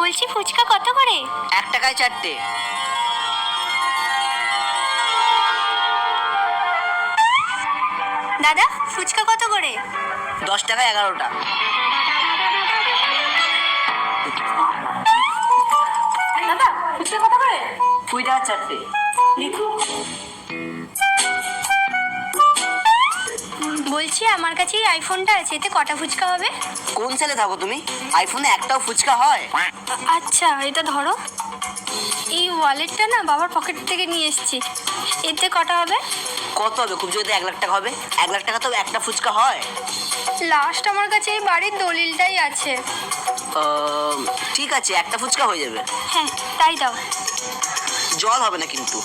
বলছি ফুচকা কত করে? 1 টাকায় 4টে। দাদা ফুচকা কত করে? 10 টাকায় 11টা। দাদা ফুচকা কত করে? 20 টাকায় 4টে। বলছি আমার কাছে এই আইফোনটা আছে, এতে কটা ফুচকা হবে? কোন ছেলে থাকো তুমি? আইফোনে একটাও ফুচকা হয়? আচ্ছা এটা ধরো। এই ওয়ালেটটা না বাবার পকেট থেকে নিয়ে এসেছি, এতে কটা হবে? কত হবে? খুব জোরে 1 লাখ টাকা হবে। 1 লাখ টাকা তো একটা ফুচকা হয়। লাস্ট আমার কাছে এই বাড়ির দলিলটাই আছে। ঠিক আছে, একটা ফুচকা হয়ে যাবে। হ্যাঁ তাই দাও। জল হবে না কিন্তু।